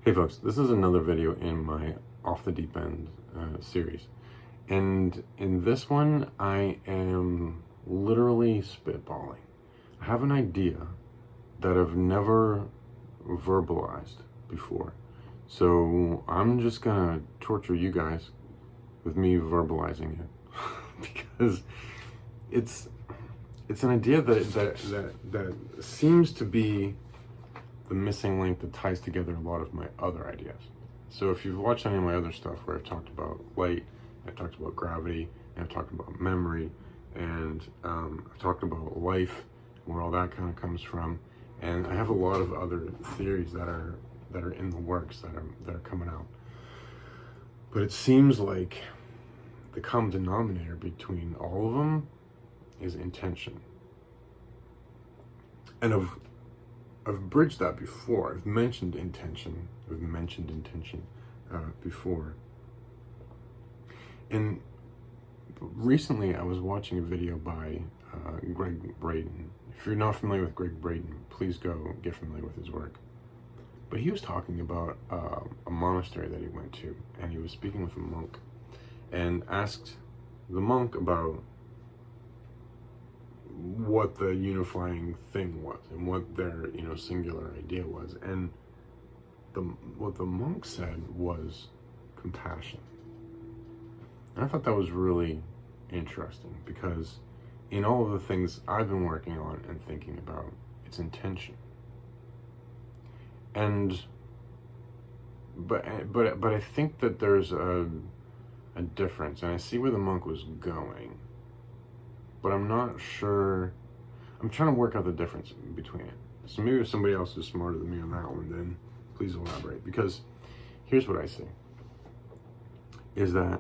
Hey folks, this is another video in my Off the Deep End series. And in this one, I am literally spitballing. I have an idea that I've never verbalized before. So I'm just gonna torture you guys with me verbalizing it. Because it's an idea that seems to be the missing link that ties together a lot of my other ideas. So if you've watched any of my other stuff where I've talked about light, I've talked about gravity, and I've talked about memory, and I've talked about life, where all that kind of comes from, and I have a lot of other theories that are in the works that are coming out. But it seems like the common denominator between all of them is intention. And I've bridged that before. I've mentioned intention before. And recently I was watching a video by Greg Braden. If you're not familiar with Greg Braden, please go get familiar with his work. But he was talking about a monastery that he went to, and he was speaking with a monk and asked the monk about what the unifying thing was and what their singular idea was, and what the monk said was compassion. And I thought that was really interesting, because in all of the things I've been working on and thinking about, it's intention. And but I think that there's a difference, and I see where the monk was going, but I'm not sure. I'm trying to work out the difference between it. So maybe if somebody else is smarter than me on that one, then please elaborate. Because here's what I see, is that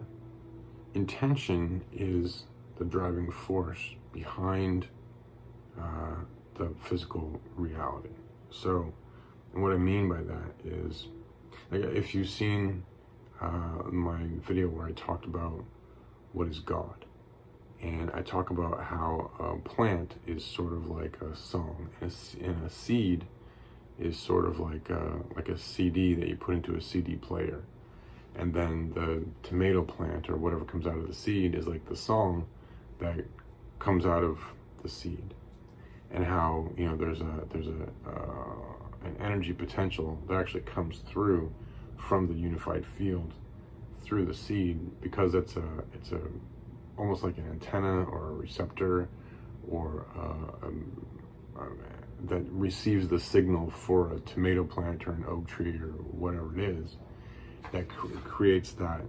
intention is the driving force behind the physical reality. So, and what I mean by that is, like, if you've seen my video where I talked about what is God, and I talk about how a plant is sort of like a song, and a seed is sort of like a CD that you put into a CD player. And then the tomato plant, or whatever comes out of the seed, is like the song that comes out of the seed. And how, there's an energy potential that actually comes through from the unified field through the seed, because it's a almost like an antenna or a receptor, or that receives the signal for a tomato plant or an oak tree or whatever it is, that creates that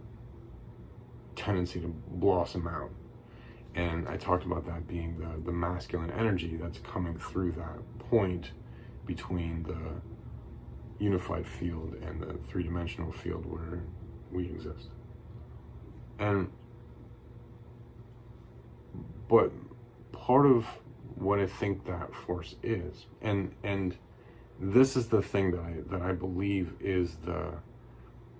tendency to blossom out. And I talked about that being the masculine energy that's coming through that point between the unified field and the three-dimensional field where we exist. But part of what I think that force is, and this is the thing that I believe is the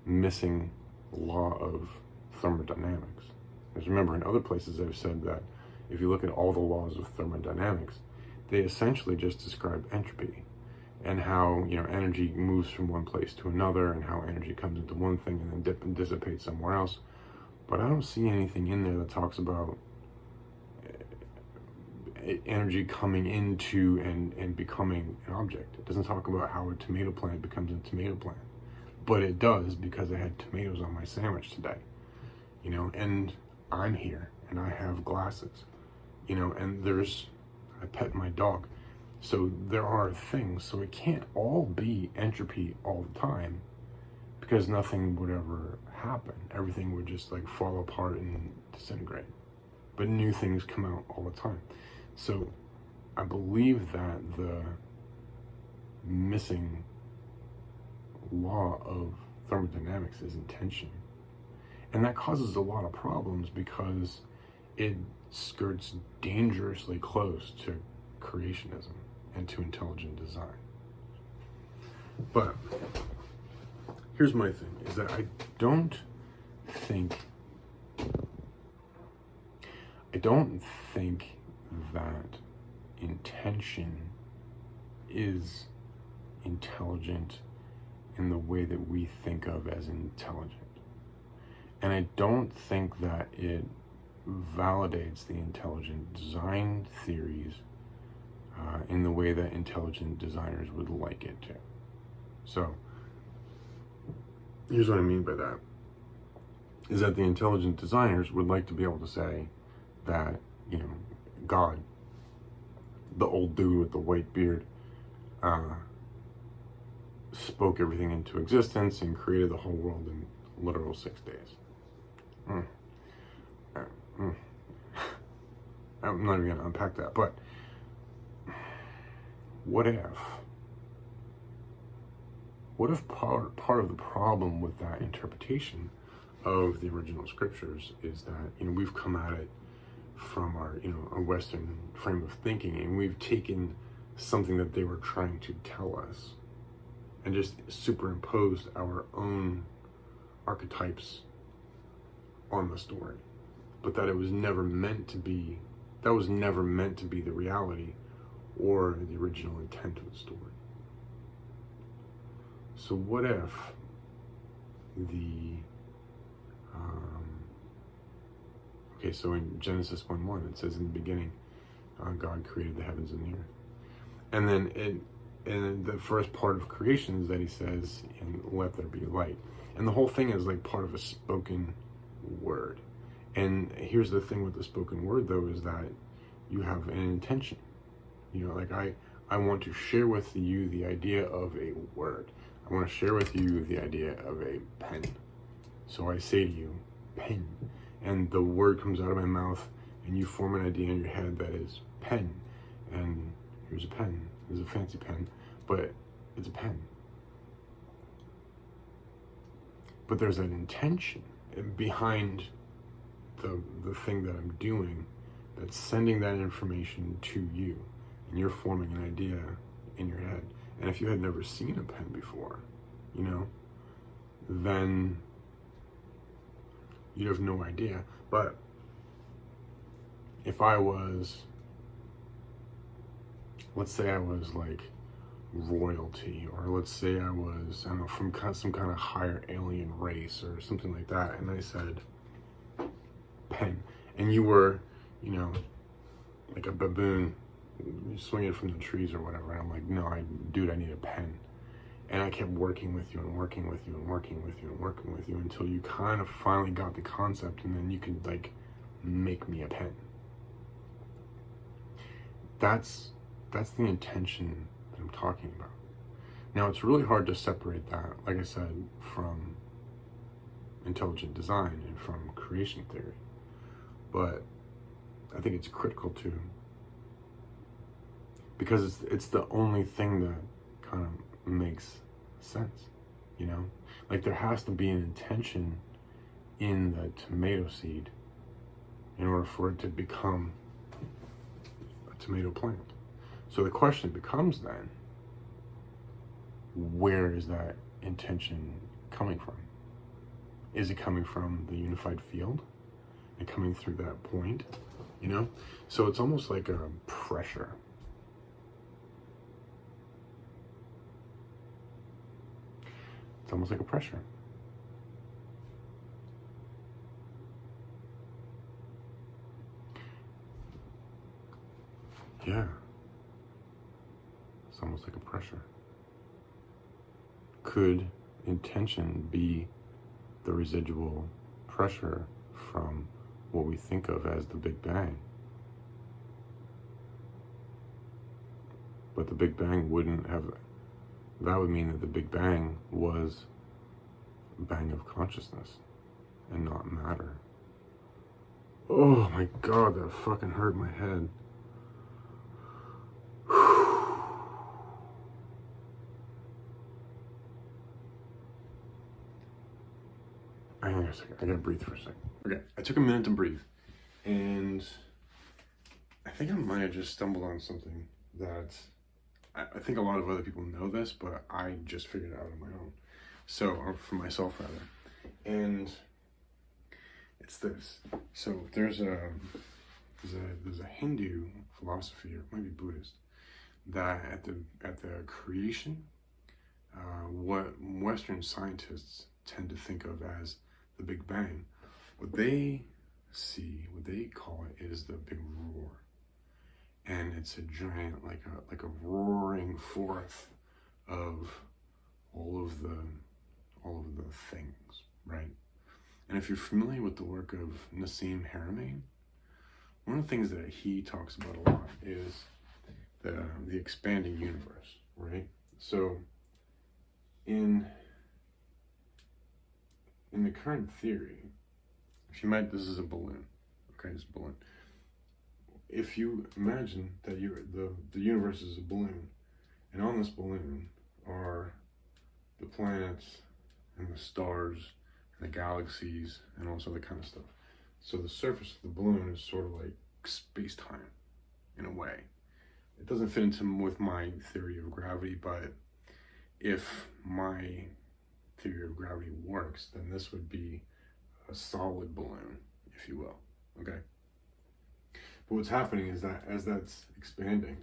missing law of thermodynamics. Because remember, in other places I've said that if you look at all the laws of thermodynamics, they essentially just describe entropy, and how energy moves from one place to another, and how energy comes into one thing and then dissipates somewhere else. But I don't see anything in there that talks about energy coming into and becoming an object. It doesn't talk about how a tomato plant becomes a tomato plant, but it does, because I had tomatoes on my sandwich today, and I'm here and I have glasses, and I pet my dog. So there are things, so it can't all be entropy all the time, because nothing would ever happen. Everything would just like fall apart and disintegrate, but new things come out all the time. So I believe that the missing law of thermodynamics is intention. And that causes a lot of problems, because it skirts dangerously close to creationism and to intelligent design. But here's my thing, is that I don't think that intention is intelligent in the way that we think of as intelligent. And I don't think that it validates the intelligent design theories in the way that intelligent designers would like it to. So, here's what I mean by that. Is that the intelligent designers would like to be able to say that, God, the old dude with the white beard, spoke everything into existence and created the whole world in literal 6 days. I'm not even going to unpack that, but what if part of the problem with that interpretation of the original scriptures is that, we've come at it from our Western frame of thinking, and we've taken something that they were trying to tell us and just superimposed our own archetypes on the story, but that it was never meant to be, the reality or the original intent of the story. So what if so in Genesis 1:1 it says, in the beginning God created the heavens and the earth, and then in the first part of creation is that he says, and let there be light, and the whole thing is like part of a spoken word. And here's the thing with the spoken word, though, is that you have an intention. Like I want to share with you the idea of a word. I want to share with you the idea of a pen. So I say to you, pen. And the word comes out of my mouth, and you form an idea in your head that is pen. And here's a pen. It's a fancy pen, but it's a pen. But there's an intention behind the thing that I'm doing that's sending that information to you, and you're forming an idea in your head. And if you had never seen a pen before, then you'd have no idea. But if I was, let's say I was like royalty, or let's say I was, I don't know, from some kind of higher alien race or something like that, and I said pen, and you were, like a baboon swinging from the trees or whatever, and I'm like, no, I need a pen. And I kept working with you and working with you and working with you and working with you until you kind of finally got the concept, and then you could like make me a pen. That's the intention that I'm talking about. Now, it's really hard to separate that, like I said, from intelligent design and from creation theory, but I think it's critical to, because it's the only thing that kind of makes sense, like there has to be an intention in the tomato seed in order for it to become a tomato plant. So the question becomes then, where is that intention coming from? Is it coming from the unified field and coming through that point, So it's almost like a pressure. It's almost like a pressure. Yeah. It's almost like a pressure. Could intention be the residual pressure from what we think of as the Big Bang? But the Big Bang that would mean that the Big Bang was a bang of consciousness and not matter. Oh my God, that fucking hurt my head. Hang on a second, I gotta breathe for a second. Okay, I took a minute to breathe, and I think I might have just stumbled on something that I think a lot of other people know this, but I just figured it out on my own. So, or for myself rather. And it's this. So there's a Hindu philosophy, or maybe Buddhist, that at the creation, what Western scientists tend to think of as the Big Bang. What they see, what they call it, is the Big Roar. And it's a giant, like a roaring forth of all of the things, right? And if you're familiar with the work of Nassim Haramein, one of the things that he talks about a lot is the expanding universe, right? So in the current theory, if you might, this is a balloon, okay, it's a balloon. If you imagine that the universe is a balloon, and on this balloon are the planets and the stars and the galaxies and all this other kind of stuff. So the surface of the balloon is sort of like space-time in a way. It doesn't fit into with my theory of gravity, but if my theory of gravity works, then this would be a solid balloon, if you will, okay? But what's happening is that as that's expanding,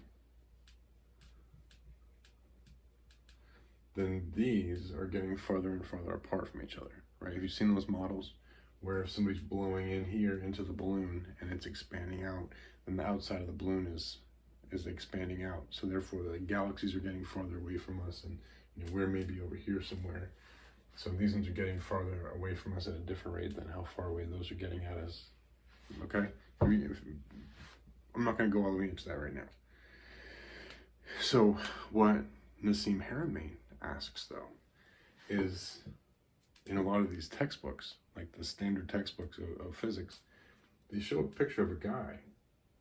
then these are getting farther and farther apart from each other, right? Have you seen those models where if somebody's blowing in here into the balloon and it's expanding out, then the outside of the balloon is expanding out. So therefore the galaxies are getting farther away from us, and we're maybe over here somewhere. So these ones are getting farther away from us at a different rate than how far away those are getting at us, okay? I'm not going to go all the way into that right now. So what Nassim Haramein asks, though, is in a lot of these textbooks, like the standard textbooks of physics, they show a picture of a guy,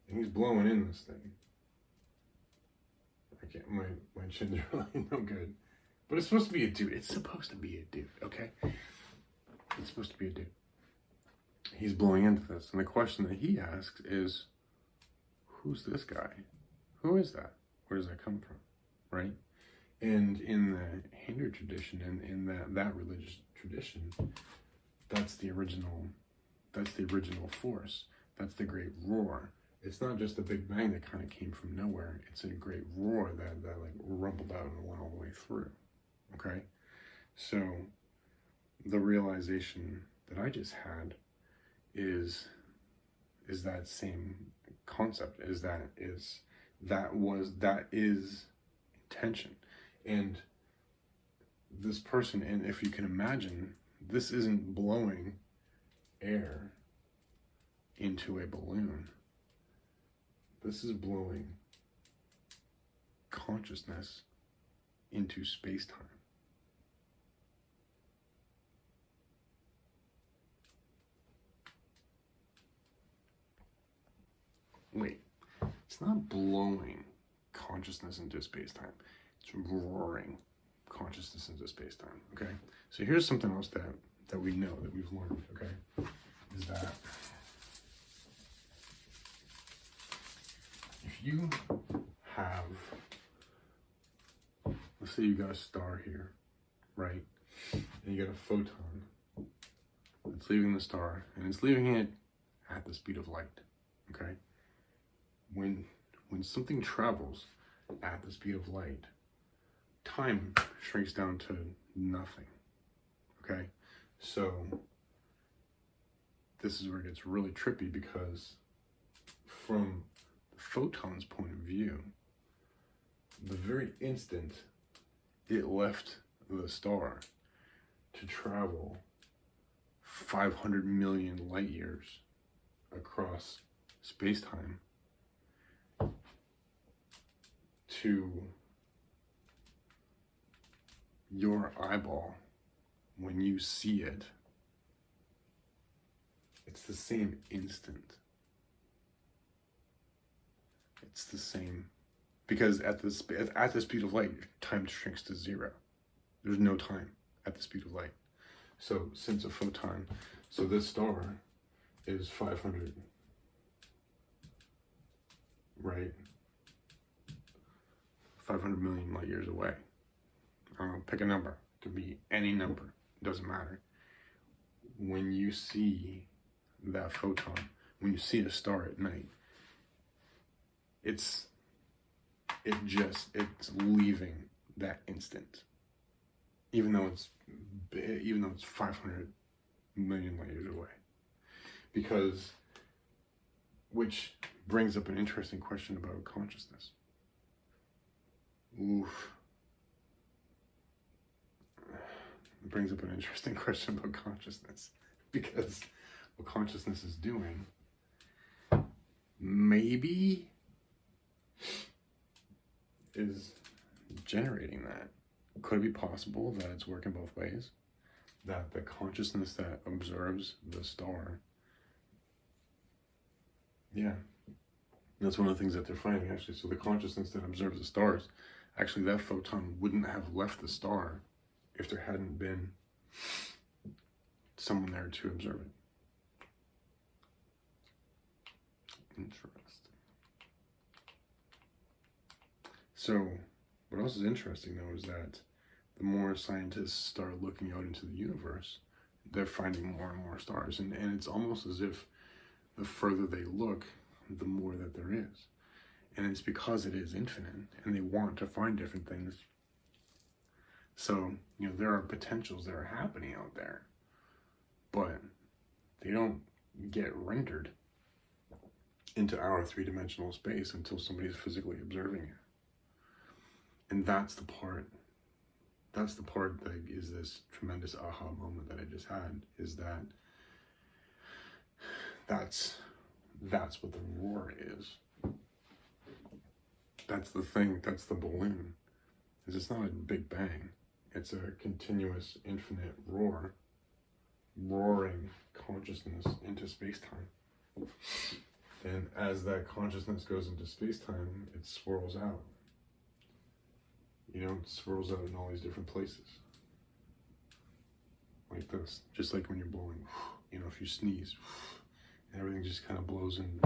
and he's blowing in this thing. I can't, my chin's really no good. But it's supposed to be a dude. It's supposed to be a dude, okay? It's supposed to be a dude. He's blowing into this, and the question that he asks is, who's this guy? Who is that? Where does that come from, right? And in the Hindu tradition, and in that religious tradition, that's the original force. That's the great roar. It's not just a Big Bang that kind of came from nowhere. It's a great roar that like rumbled out and went all the way through, okay? So the realization that I just had is that same concept, that is intention. And this person, and if you can imagine, this isn't blowing air into a balloon. This is blowing consciousness into space-time. Wait, it's not blowing consciousness into space-time. It's roaring consciousness into space-time, okay? So here's something else that we know, that we've learned, okay? Is that if you have, let's say you got a star here, right? And you got a photon that's leaving the star, and it's leaving it at the speed of light, okay? When something travels at the speed of light, time shrinks down to nothing, okay? So this is where it gets really trippy, because from the photon's point of view, the very instant it left the star to travel 500 million light years across space-time to your eyeball, when you see it, it's the same instant. It's the same, because at the speed of light, time shrinks to zero. There's no time at the speed of light. So since a photon, so this star is 500, right? 500 million light years away. I don't know, pick a number. It could be any number. It doesn't matter. When you see that photon, when you see a star at night, it's leaving that instant. even though it's 500 million light years away. Because, which brings up an interesting question about consciousness. Oof. It brings up an interesting question about consciousness, because what consciousness is doing maybe is generating that. Could it be possible that it's working both ways? That the consciousness that observes the star, yeah, that's one of the things that they're finding, actually. So the consciousness that observes the stars, actually that photon wouldn't have left the star if there hadn't been someone there to observe it. Interesting. So what else is interesting, though, is that the more scientists start looking out into the universe, they're finding more and more stars. And it's almost as if the further they look, the more that there is. And it's because it is infinite, and they want to find different things. So, there are potentials that are happening out there, but they don't get rendered into our three-dimensional space until somebody's physically observing it. And that's the part that is this tremendous aha moment that I just had, is that's what the roar is. That's the thing, that's the balloon. It's not a big bang. It's a continuous, infinite roar, roaring consciousness into space-time. And as that consciousness goes into space-time, it swirls out. It swirls out in all these different places. Like this. Just like when you're blowing, if you sneeze, and everything just kind of blows in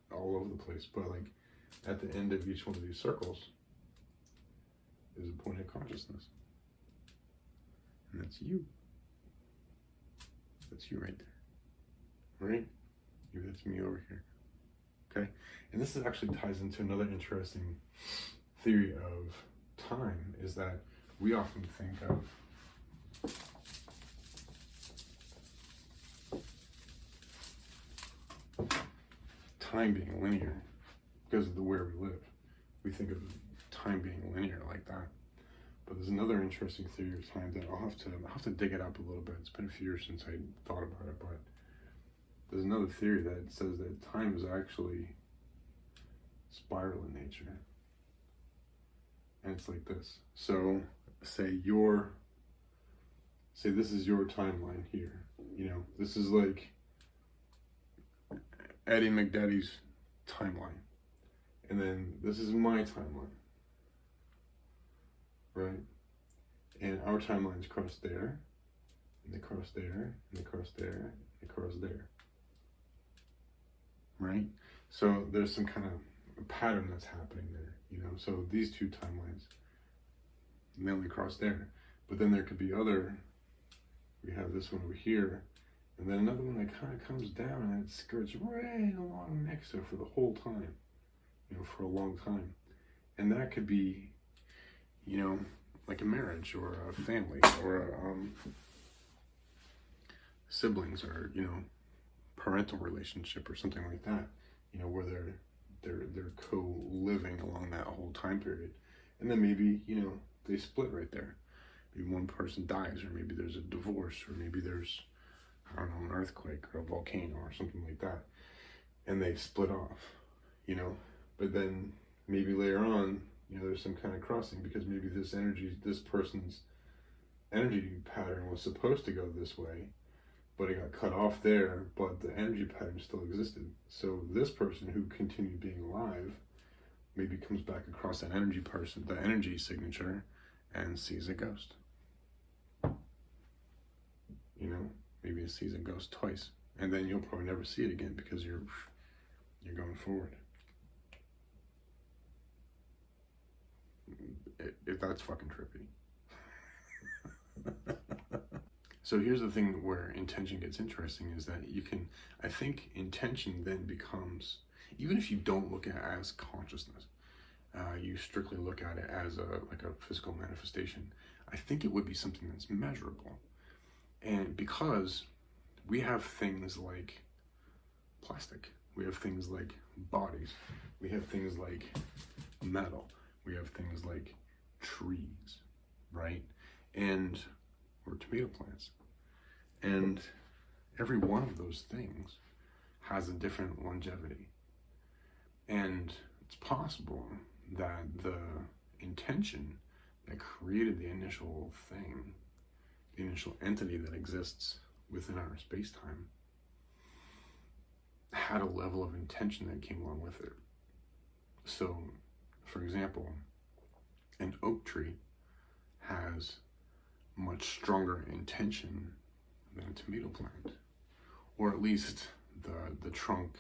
all over the place. But like at the end of each one of these circles is a point of consciousness. And that's you. That's you right there. Right? That's me over here. Okay? And this actually ties into another interesting theory of time, is that we often think of time being linear because of where we live. We think of time being linear like that. But there's another interesting theory of time that I'll have to dig it up a little bit. It's been a few years since I thought about it, but there's another theory that says that time is actually spiral in nature. And it's like this. So say this is your timeline here. This is like Eddie McDaddy's timeline. And then this is my timeline. Right? And our timelines cross there, and they cross there, and they cross there, and they cross there. Right? So there's some kind of pattern that's happening there. So these two timelines, and they only cross there. But then there could be we have this one over here, and then another one that kind of comes down and it skirts right along next to it for the whole time, for a long time. And that could be, like a marriage or a family or siblings or, parental relationship or something like that, where they're co-living along that whole time period. And then maybe, they split right there. Maybe one person dies, or maybe there's a divorce, or maybe there's, I don't know, an earthquake or a volcano or something like that. And they split off, But then maybe later on, there's some kind of crossing, because maybe this person's energy pattern was supposed to go this way, but it got cut off there, but the energy pattern still existed. So this person who continued being alive maybe comes back across the energy signature, and sees a ghost. Maybe it sees a ghost twice, and then you'll probably never see it again because you're going forward. If that's fucking trippy. So here's the thing where intention gets interesting, is that I think intention then becomes, even if you don't look at it as consciousness, you strictly look at it as a physical manifestation, I think it would be something that's measurable. And because we have things like plastic, we have things like bodies, we have things like metal, we have things like trees, right? Or tomato plants. And every one of those things has a different longevity. And it's possible that the intention that created the initial thing, the initial entity that exists within our space-time, had a level of intention that came along with it. So, for example, an oak tree has much stronger intention than a tomato plant, or at least the trunk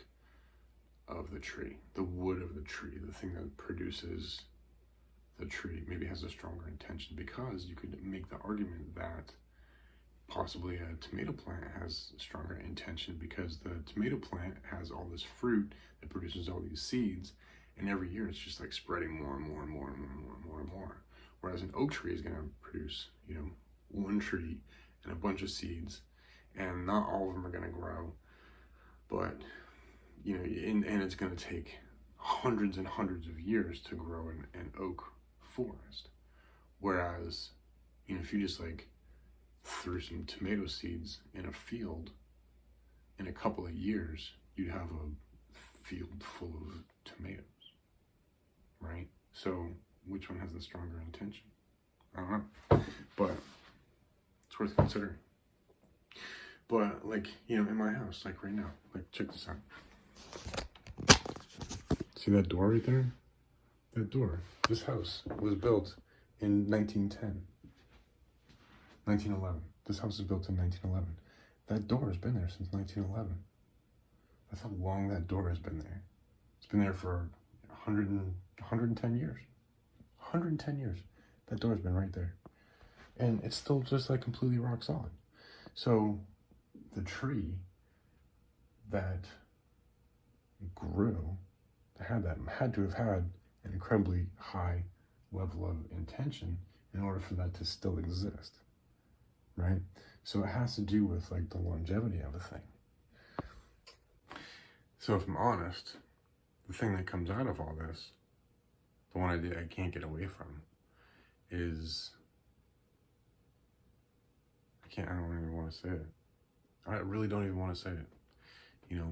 of the tree, the wood of the tree, the thing that produces the tree maybe has a stronger intention, because you could make the argument that possibly a tomato plant has stronger intention because the tomato plant has all this fruit that produces all these seeds, and every year it's just like spreading more and more and more and more and more and more and more. Whereas an oak tree is going to produce, one tree and a bunch of seeds, and not all of them are going to grow, but and it's going to take hundreds and hundreds of years to grow an oak forest. Whereas, if you just threw some tomato seeds in a field, in a couple of years, you'd have a field full of tomatoes, right? So which one has the stronger intention? I don't know, but it's worth considering. But in my house, right now, check this out. See that door right there? That door. This house was built in 1910. 1911. This house was built in 1911. That door has been there since 1911. That's how long that door has been there. It's been there for 110 years. 110 years. That door's been right there. And it's still just completely rock solid. So the tree that grew had to have had an incredibly high level of intention in order for that to still exist, right? So it has to do with the longevity of a thing. So if I'm honest, the thing that comes out of all this, the one idea I can't get away from, is I don't even want to say it. I really don't even want to say it,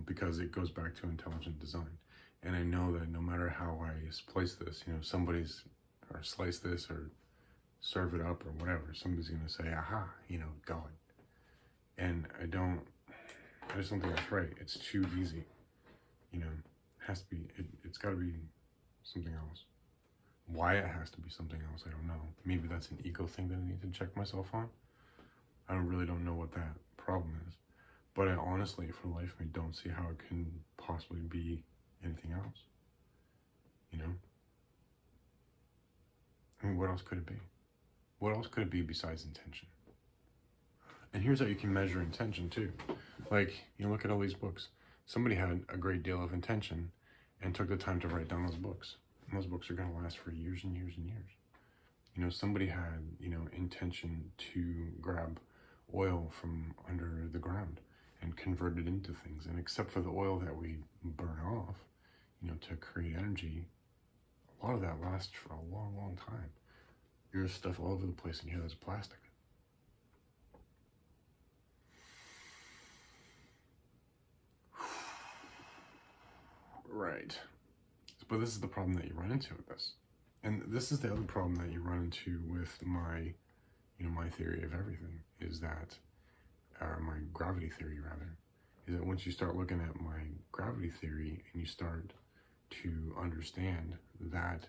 because it goes back to intelligent design. And I know that no matter how I splice this, somebody's, or slice this, or serve it up, or whatever, somebody's going to say, aha, God. And I just don't think that's right. It's too easy. It has to be, it's got to be something else. Why it has to be something else, I don't know. Maybe that's an ego thing that I need to check myself on. I really don't know what that problem is. But I honestly, for the life of me, don't see how it can possibly be anything else. I mean, what else could it be? What else could it be besides intention? And here's how you can measure intention too. Look at all these books. Somebody had a great deal of intention and took the time to write down those books. And those books are going to last for years and years and years. Somebody had, intention to grab oil from under the ground and convert it into things. And except for the oil that we burn off, to create energy, a lot of that lasts for a long, long time. There's stuff all over the place in here that's plastic. Right. But this is the problem that you run into with this. And this is the other problem that you run into with my theory of everything, is that, or my gravity theory rather, is that once you start looking at my gravity theory and you start to understand that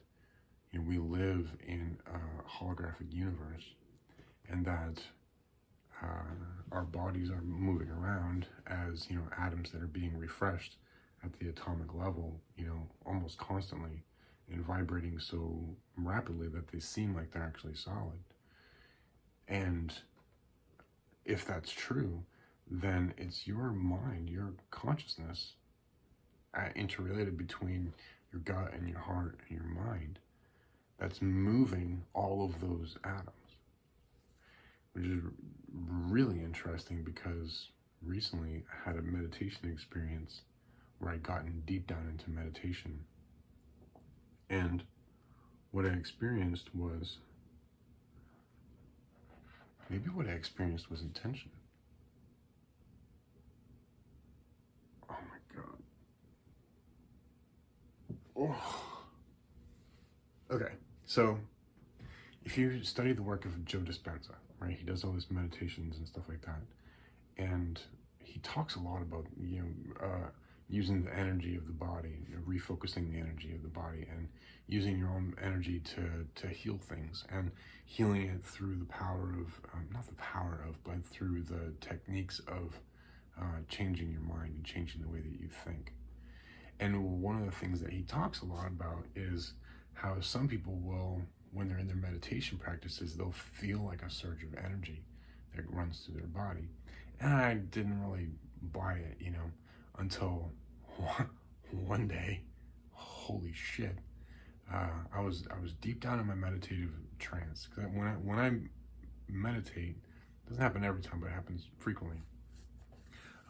we live in a holographic universe, and that our bodies are moving around as atoms that are being refreshed at the atomic level, almost constantly, and vibrating so rapidly that they seem like they're actually solid. And if that's true, then it's your mind, your consciousness, interrelated between your gut and your heart and your mind, that's moving all of those atoms. which is really interesting because recently I had a meditation experience where I'd gotten deep down into meditation. And what I experienced was, maybe what I experienced was intention. Oh my God. Oh. Okay, so if you study the work of Joe Dispenza, right, he does all these meditations and stuff like that, and he talks a lot about, using the energy of the body, refocusing the energy of the body, and using your own energy to heal things, and healing it through the power of, not the power of, but through the techniques of changing your mind and changing the way that you think. And one of the things that he talks a lot about is how some people will, when they're in their meditation practices, they'll feel like a surge of energy that runs through their body. And I didn't really buy it, until one day, holy shit, I was deep down in my meditative trance. Because when I meditate, it doesn't happen every time, but it happens frequently.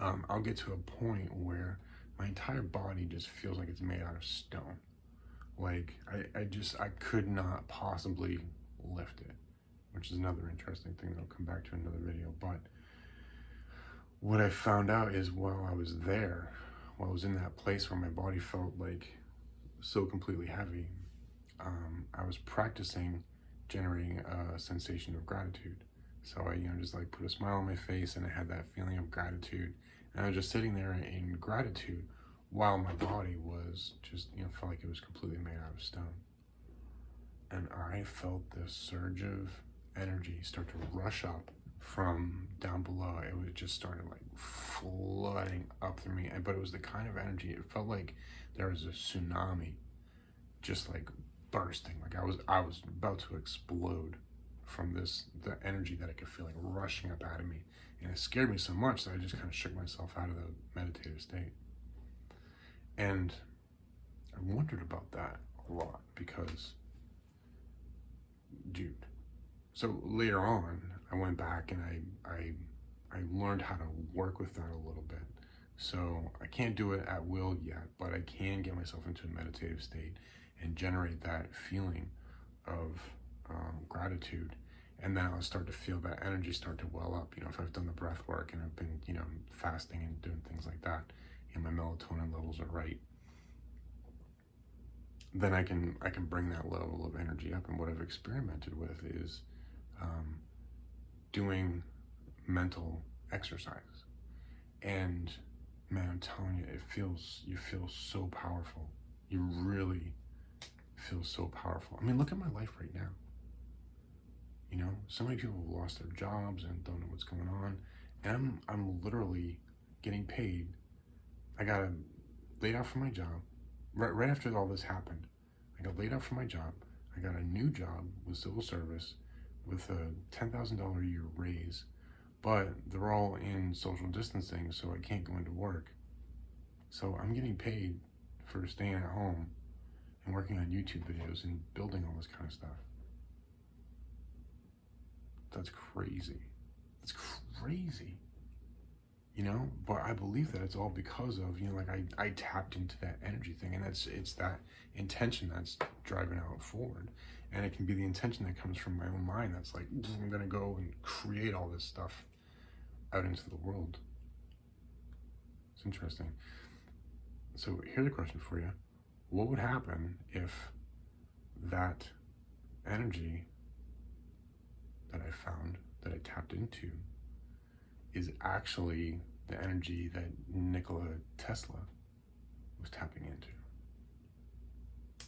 I'll get to a point where my entire body just feels like it's made out of stone. Like I could not possibly lift it, which is another interesting thing that I'll come back to in another video. But what I found out is while I was there, while I was in that place where my body felt like so completely heavy, I was practicing generating a sensation of gratitude. So I, just like put a smile on my face, and I had that feeling of gratitude. And I was just sitting there in gratitude while my body was just, felt like it was completely made out of stone. And I felt this surge of energy start to rush up from down below. It was just started like flooding up through me. But it was the kind of energy, it felt like there was a tsunami just like bursting. Like I was about to explode from the energy that I could feel like rushing up out of me. And it scared me so much that I just kind of shook myself out of the meditative state. And I wondered about that a lot because, dude. So later on, I went back and I learned how to work with that a little bit. So I can't do it at will yet, but I can get myself into a meditative state and generate that feeling of gratitude. And then I'll start to feel that energy start to well up. If I've done the breath work and I've been, fasting and doing things like that, and my melatonin levels are right, then I can bring that level of energy up. And what I've experimented with is doing mental exercise. And man, I'm telling you, you feel so powerful. You really feel so powerful. I mean, look at my life right now. So many people have lost their jobs and don't know what's going on. And I'm literally getting paid. I got laid off from my job. Right after all this happened, I got laid off from my job. I got a new job with civil service with a $10,000 a year raise, but they're all in social distancing, so I can't go into work. So I'm getting paid for staying at home and working on YouTube videos and building all this kind of stuff. That's crazy. That's crazy. But I believe that it's all because of, I tapped into that energy thing, and it's that intention that's driving out forward. And it can be the intention that comes from my own mind that's like, I'm gonna go and create all this stuff out into the world. It's interesting. So here's a question for you. What would happen if that energy that I found, that I tapped into, is actually the energy that Nikola Tesla was tapping into?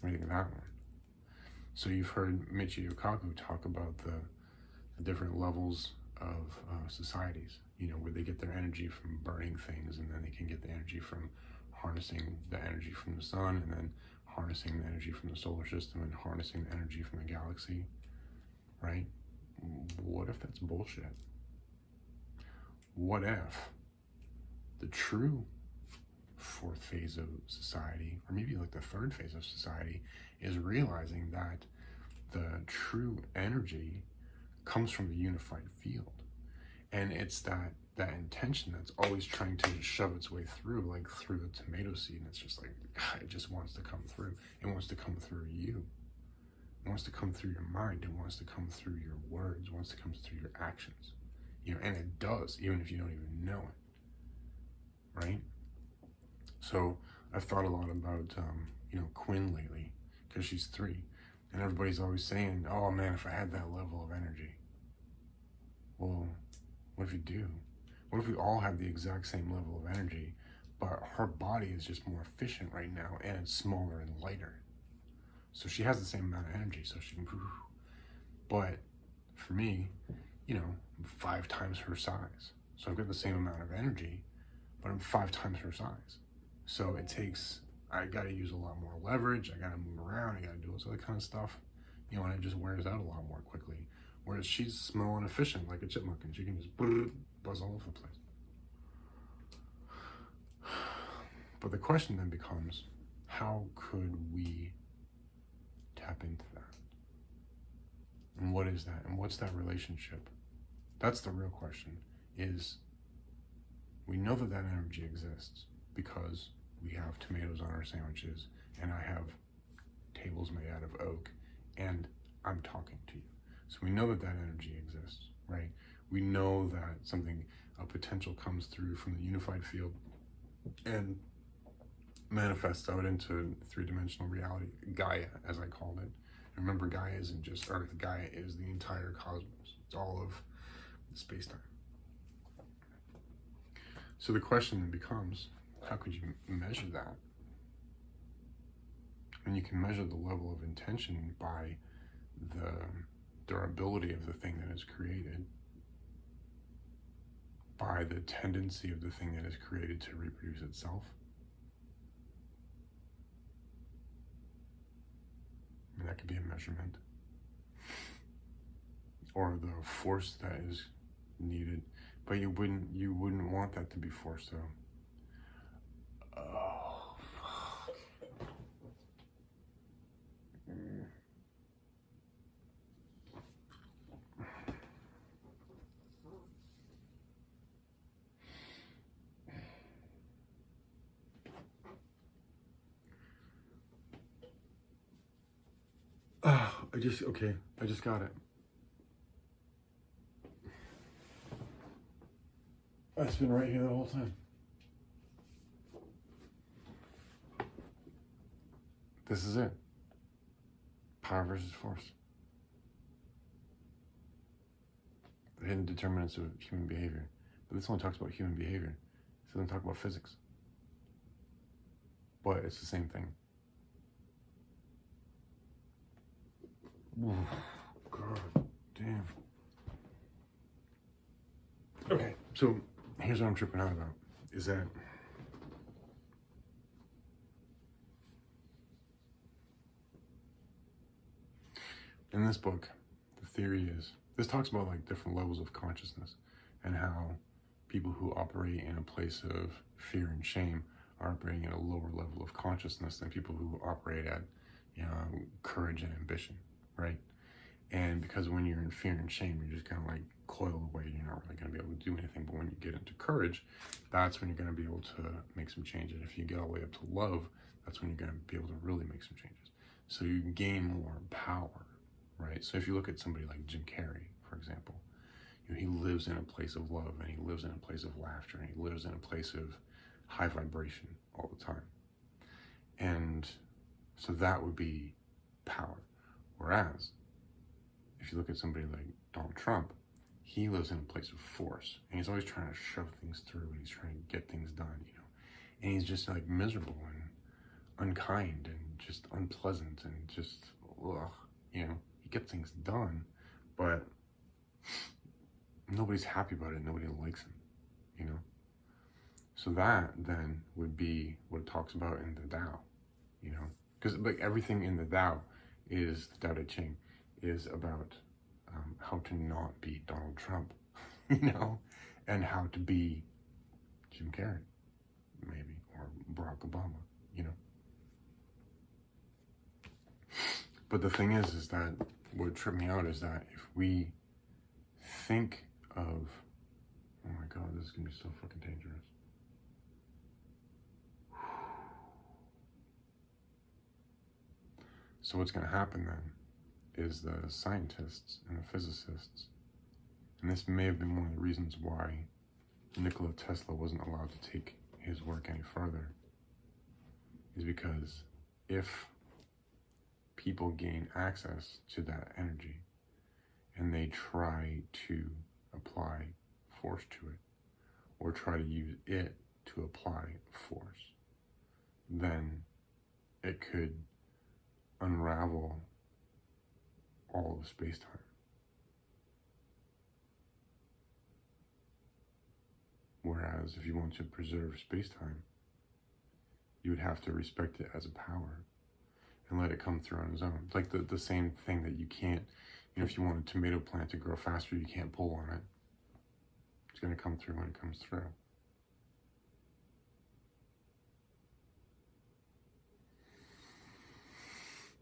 What do you think of that one? So you've heard Michio Kaku talk about the different levels of societies, where they get their energy from burning things, and then they can get the energy from harnessing the energy from the sun, and then harnessing the energy from the solar system, and harnessing the energy from the galaxy, right? What if that's bullshit? What if the true fourth phase of society, or maybe like the third phase of society, is realizing that the true energy comes from the unified field. And it's that intention that's always trying to shove its way through, like through the tomato seed. And it's just like, God, it just wants to come through. It wants to come through you. It wants to come through your mind. It wants to come through your words. It wants to come through your actions. And it does, even if you don't even know it, right? So I've thought a lot about, Quinn lately, because she's 3. And everybody's always saying, oh man, if I had that level of energy. Well, what if you do? What if we all have the exact same level of energy, but her body is just more efficient right now, and it's smaller and lighter. So she has the same amount of energy, so she can, but for me, I'm 5 times her size. So I've got the same amount of energy, but I'm 5 times her size. So I got to use a lot more leverage. I got to move around. I got to do all this other kind of stuff, and it just wears out a lot more quickly. Whereas she's small and efficient like a chipmunk, and she can just buzz all over the place. But the question then becomes, how could we tap into that? And what is that? And what's that relationship? That's the real question. Is we know that energy exists because we have tomatoes on our sandwiches, and I have tables made out of oak, and I'm talking to you. So we know that energy exists, right? We know that a potential comes through from the unified field and manifests out into 3-dimensional reality, Gaia, as I called it. And remember, Gaia isn't just Earth. Gaia is the entire cosmos. It's all of space-time. So the question then becomes, how could you measure that? And you can measure the level of intention by the durability of the thing that is created, by the tendency of the thing that is created to reproduce itself. And that could be a measurement. Or the force that is needed. But you wouldn't want that to be force, though. Oh, fuck. I just got it. It's been right here the whole time. This is it. Power versus force. The hidden determinants of human behavior. But this one talks about human behavior. It doesn't talk about physics. But it's the same thing. Ooh, God damn. Okay, so here's what I'm tripping out about, is that in this book, the theory is, this talks about like different levels of consciousness and how people who operate in a place of fear and shame are operating at a lower level of consciousness than people who operate at, courage and ambition, right? And because when you're in fear and shame, you're just kind of like coil away. You're not really going to be able to do anything. But when you get into courage, that's when you're going to be able to make some changes. If you get all the way up to love, that's when you're going to be able to really make some changes. So you gain more power, right? So if you look at somebody like Jim Carrey, for example, he lives in a place of love, and he lives in a place of laughter, and he lives in a place of high vibration all the time. And so that would be power. Whereas if you look at somebody like Donald Trump, he lives in a place of force, and he's always trying to shove things through, and he's trying to get things done, and he's just like miserable and unkind and just unpleasant and just, he gets things done, but nobody's happy about it. Nobody likes him, So that then would be what it talks about in the Tao, because like everything in the Tao is, the Tao Te Ching, is about how to not be Donald Trump, and how to be Jim Carrey, maybe, or Barack Obama, But the thing is that what tripped me out is that if we think of, oh my God, this is gonna be so fucking dangerous. So what's gonna happen then is the scientists and the physicists, and this may have been one of the reasons why Nikola Tesla wasn't allowed to take his work any further, is because if people gain access to that energy and they try to apply force to it, or try to use it to apply force, then it could unravel all of space-time. Whereas if you want to preserve space-time, you would have to respect it as a power and let it come through on its own. It's like the same thing that you can't, if you want a tomato plant to grow faster, you can't pull on it. It's going to come through when it comes through.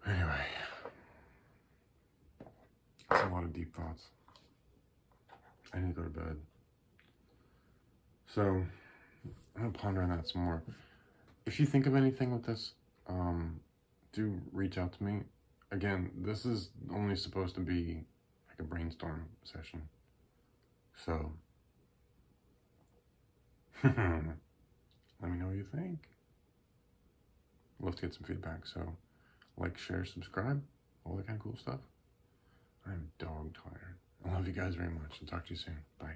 Anyway, that's a lot of deep thoughts. I need to go to bed. So, I'm going to ponder on that some more. If you think of anything with this, do reach out to me. Again, this is only supposed to be like a brainstorm session. So, let me know what you think. I'd love to get some feedback. So, like, share, subscribe, all that kind of cool stuff. I'm dog tired. I love you guys very much. I'll talk to you soon. Bye.